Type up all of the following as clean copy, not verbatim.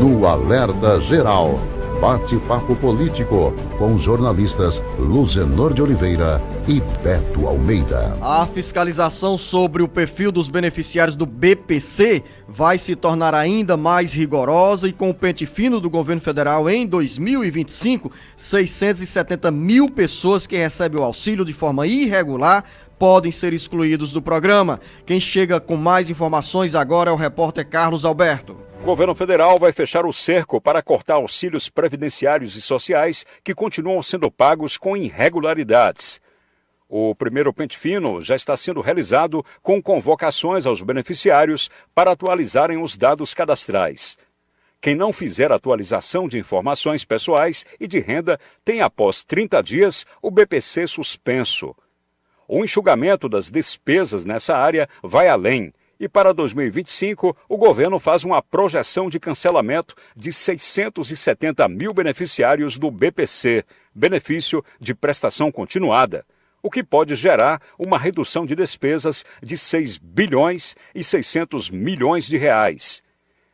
No Alerta Geral, bate-papo político com os jornalistas Luzenor de Oliveira e Beto Almeida. A fiscalização sobre o perfil dos beneficiários do BPC vai se tornar ainda mais rigorosa e com o pente fino do governo federal em 2025, 670 mil pessoas que recebem o auxílio de forma irregular podem ser excluídos do programa. Quem chega com mais informações agora é o repórter Carlos Alberto. O governo federal vai fechar o cerco para cortar auxílios previdenciários e sociais que continuam sendo pagos com irregularidades. O primeiro pente fino já está sendo realizado com convocações aos beneficiários para atualizarem os dados cadastrais. Quem não fizer atualização de informações pessoais e de renda tem, após 30 dias, o BPC suspenso. O enxugamento das despesas nessa área vai além. E para 2025, o governo faz uma projeção de cancelamento de 670 mil beneficiários do BPC, benefício de prestação continuada, o que pode gerar uma redução de despesas de 6 bilhões e 600 milhões de reais.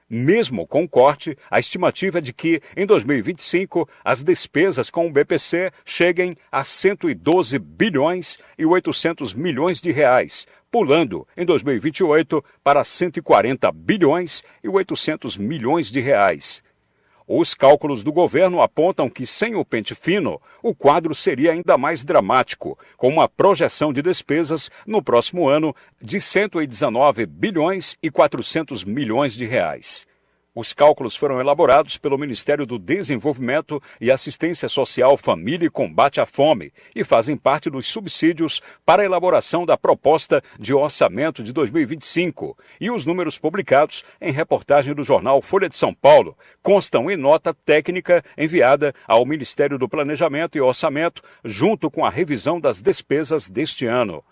Mesmo com o corte, a estimativa é de que, em 2025, as despesas com o BPC cheguem a 112 bilhões e 800 milhões de reais, pulando, em 2028, para 140 bilhões e 800 milhões de reais. Os cálculos do governo apontam que, sem o pente fino, o quadro seria ainda mais dramático, com uma projeção de despesas no próximo ano de 119 bilhões e 400 milhões de reais. Os cálculos foram elaborados pelo Ministério do Desenvolvimento e Assistência Social, Família e Combate à Fome e fazem parte dos subsídios para a elaboração da proposta de orçamento de 2025. E os números publicados em reportagem do jornal Folha de São Paulo constam em nota técnica enviada ao Ministério do Planejamento e Orçamento junto com a revisão das despesas deste ano.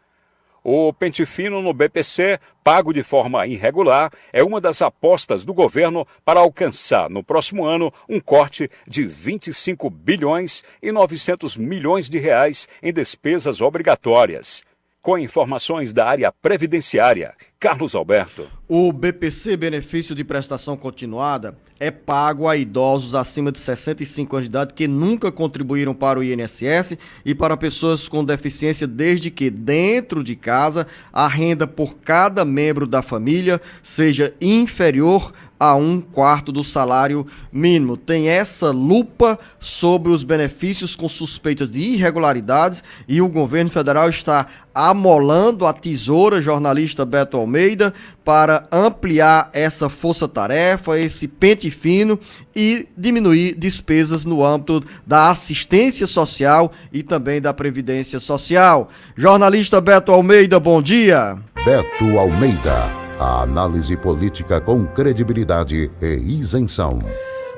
O pente fino no BPC, pago de forma irregular, é uma das apostas do governo para alcançar, no próximo ano, um corte de 25 bilhões e 900 milhões de reais em despesas obrigatórias. Com informações da área previdenciária, Carlos Alberto. O BPC, benefício de prestação continuada, é pago a idosos acima de 65 anos de idade que nunca contribuíram para o INSS e para pessoas com deficiência desde que, dentro de casa, a renda por cada membro da família seja inferior a 1/4 do salário mínimo. Tem essa lupa sobre os benefícios com suspeitas de irregularidades e o governo federal está amolando a tesoura, jornalista Beto Almeida, para ampliar essa força-tarefa, esse pente fino e diminuir despesas no âmbito da assistência social e também da previdência social. Jornalista Beto Almeida, bom dia. Beto Almeida, a análise política com credibilidade e isenção.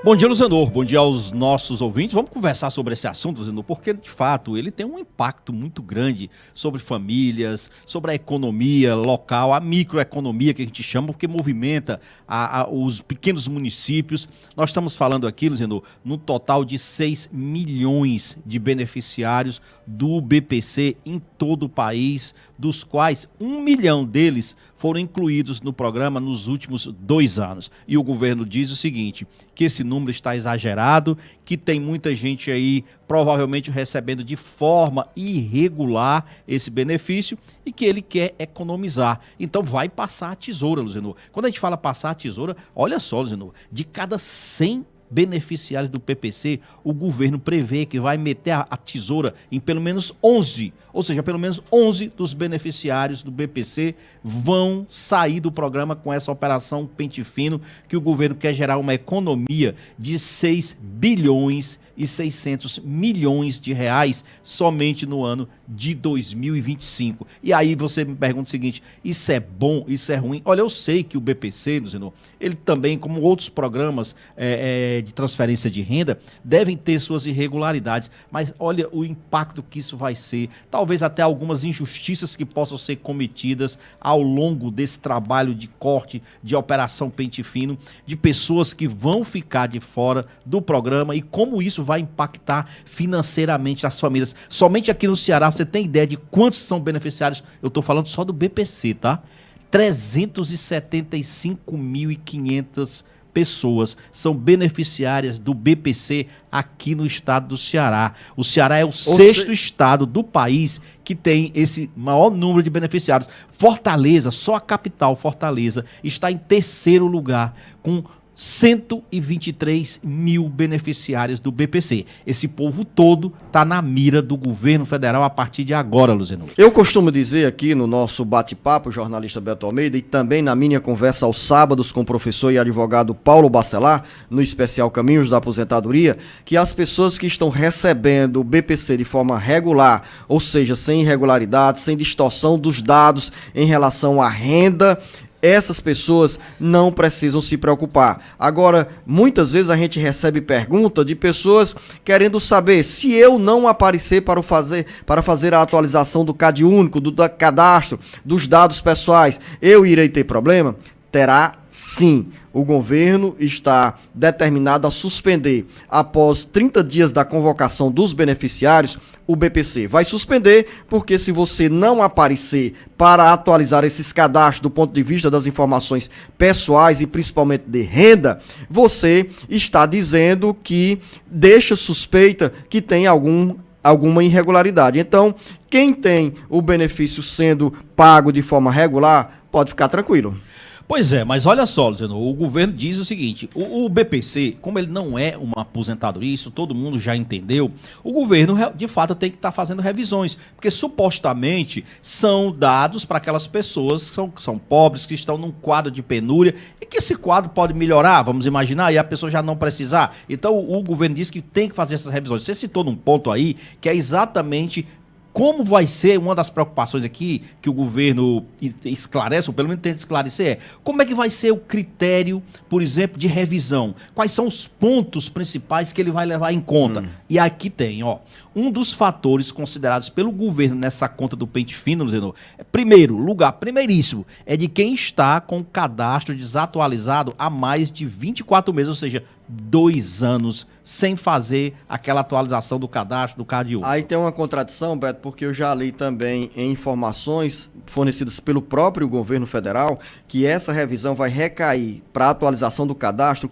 Bom dia, Luzenor. Bom dia aos nossos ouvintes. Vamos conversar sobre esse assunto, Luzenor, porque, de fato, ele tem um impacto muito grande sobre famílias, sobre a economia local, a microeconomia que a gente chama, porque movimenta os pequenos municípios. Nós estamos falando aqui, Luzenor, no total de 6 milhões de beneficiários do BPC em todo o país, dos quais 1 milhão deles foram incluídos no programa nos últimos 2 anos. E o governo diz o seguinte, que esse número está exagerado, que tem muita gente aí provavelmente recebendo de forma irregular esse benefício e que ele quer economizar. Então vai passar a tesoura, Luzenor. Quando a gente fala passar a tesoura, olha só, Luzenor, de cada 100 beneficiários do PPC, o governo prevê que vai meter a tesoura em pelo menos 11, ou seja, pelo menos 11 dos beneficiários do BPC vão sair do programa com essa operação pente fino, que o governo quer gerar uma economia de 6 bilhões e 600 milhões de reais somente no ano de 2025. E aí você me pergunta o seguinte, isso é bom, isso é ruim? Olha, eu sei que o BPC, Luzenor, ele também, como outros programas de transferência de renda, devem ter suas irregularidades, mas olha o impacto que isso vai ser, talvez até algumas injustiças que possam ser cometidas ao longo desse trabalho de corte, de operação pente fino, de pessoas que vão ficar de fora do programa e como isso vai impactar financeiramente as famílias. Somente aqui no Ceará, você tem ideia de quantos são beneficiários? Eu estou falando só do BPC, tá? 375.500 pessoas são beneficiárias do BPC aqui no estado do Ceará. O Ceará é o sexto estado do país que tem esse maior número de beneficiários. Fortaleza, só a capital, Fortaleza, está em terceiro lugar, com 123 mil beneficiários do BPC. Esse povo todo está na mira do governo federal a partir de agora, Luzenor. Eu costumo dizer aqui no nosso bate-papo, jornalista Beto Almeida, e também na minha conversa aos sábados com o professor e advogado Paulo Bacelar, no especial Caminhos da Aposentadoria, que as pessoas que estão recebendo o BPC de forma regular, ou seja, sem irregularidade, sem distorção dos dados em relação à renda, essas pessoas não precisam se preocupar. Agora, muitas vezes a gente recebe pergunta de pessoas querendo saber se eu não aparecer para fazer a atualização do CAD único, do cadastro, dos dados pessoais, eu irei ter problema? Terá sim. O governo está determinado a suspender, após 30 dias da convocação dos beneficiários, o BPC. Vai suspender porque se você não aparecer para atualizar esses cadastros do ponto de vista das informações pessoais e principalmente de renda, você está dizendo que deixa suspeita que tem alguma irregularidade. Então, quem tem o benefício sendo pago de forma regular, pode ficar tranquilo. Pois é, mas olha só, Luciano, o governo diz o seguinte, o BPC, como ele não é uma aposentadoria, isso todo mundo já entendeu, o governo de fato tem que estar fazendo revisões, porque supostamente são dados para aquelas pessoas que são pobres, que estão num quadro de penúria, e que esse quadro pode melhorar, vamos imaginar, e a pessoa já não precisar. Então o governo diz que tem que fazer essas revisões. Você citou num ponto aí, que é exatamente como vai ser, uma das preocupações aqui que o governo esclarece, ou pelo menos tenta esclarecer, como é que vai ser o critério, por exemplo, de revisão? Quais são os pontos principais que ele vai levar em conta? E aqui tem, ó, um dos fatores considerados pelo governo nessa conta do pente fino, Zenor, primeiríssimo, é de quem está com o cadastro desatualizado há mais de 24 meses, ou seja, 2 anos sem fazer aquela atualização do cadastro, do CAD. Aí tem uma contradição, Beto, porque eu já li também em informações fornecidas pelo próprio governo federal que essa revisão vai recair para a atualização do cadastro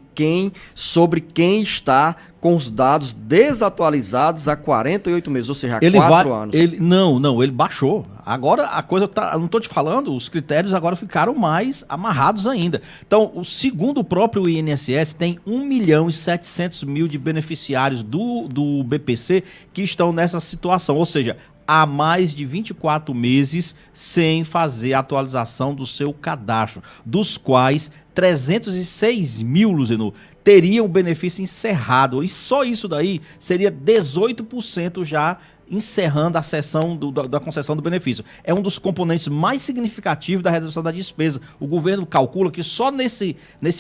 sobre quem está com os dados desatualizados há 48 meses, ou seja, há 4 anos. Ele baixou. Agora a coisa tá, eu não estou te falando, os critérios agora ficaram mais amarrados ainda. Então, segundo o próprio INSS, tem 1.700.000 de beneficiários do BPC que estão nessa situação, ou seja, há mais de 24 meses sem fazer a atualização do seu cadastro, dos quais 306 mil, Luzenor, teriam o benefício encerrado. E só isso daí seria 18% já encerrando a sessão da concessão do benefício. É um dos componentes mais significativos da redução da despesa. O governo calcula que só nesse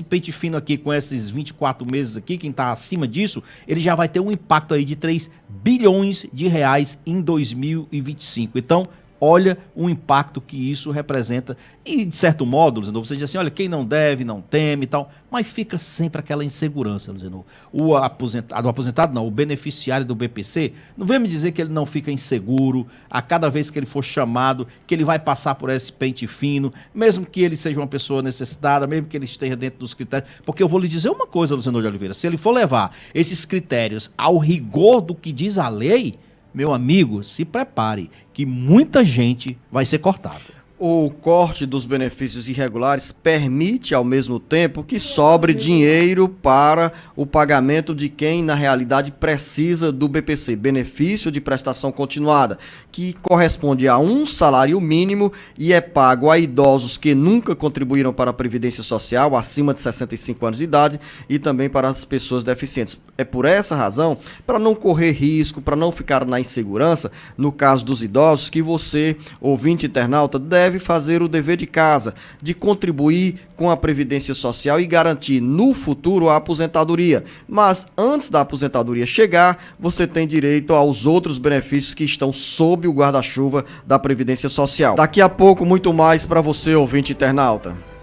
pente fino aqui, com esses 24 meses aqui, quem está acima disso, ele já vai ter um impacto aí de 3 bilhões de reais em 2025. Então, olha o impacto que isso representa. E, de certo modo, Luzenor, você diz assim, olha, quem não deve, não teme e tal, mas fica sempre aquela insegurança, Luzenor. O beneficiário do BPC, não vem me dizer que ele não fica inseguro a cada vez que ele for chamado, que ele vai passar por esse pente fino, mesmo que ele seja uma pessoa necessitada, mesmo que ele esteja dentro dos critérios. Porque eu vou lhe dizer uma coisa, Luzenor de Oliveira, se ele for levar esses critérios ao rigor do que diz a lei, meu amigo, se prepare, que muita gente vai ser cortada. O corte dos benefícios irregulares permite, ao mesmo tempo, que sobre dinheiro para o pagamento de quem, na realidade, precisa do BPC, benefício de prestação continuada, que corresponde a um salário mínimo e é pago a idosos que nunca contribuíram para a Previdência Social, acima de 65 anos de idade, e também para as pessoas deficientes. É por essa razão, para não correr risco, para não ficar na insegurança, no caso dos idosos, que você, ouvinte internauta, deve fazer o dever de casa, de contribuir com a Previdência Social e garantir no futuro a aposentadoria. Mas antes da aposentadoria chegar, você tem direito aos outros benefícios que estão sob o guarda-chuva da Previdência Social. Daqui a pouco, muito mais para você, ouvinte internauta.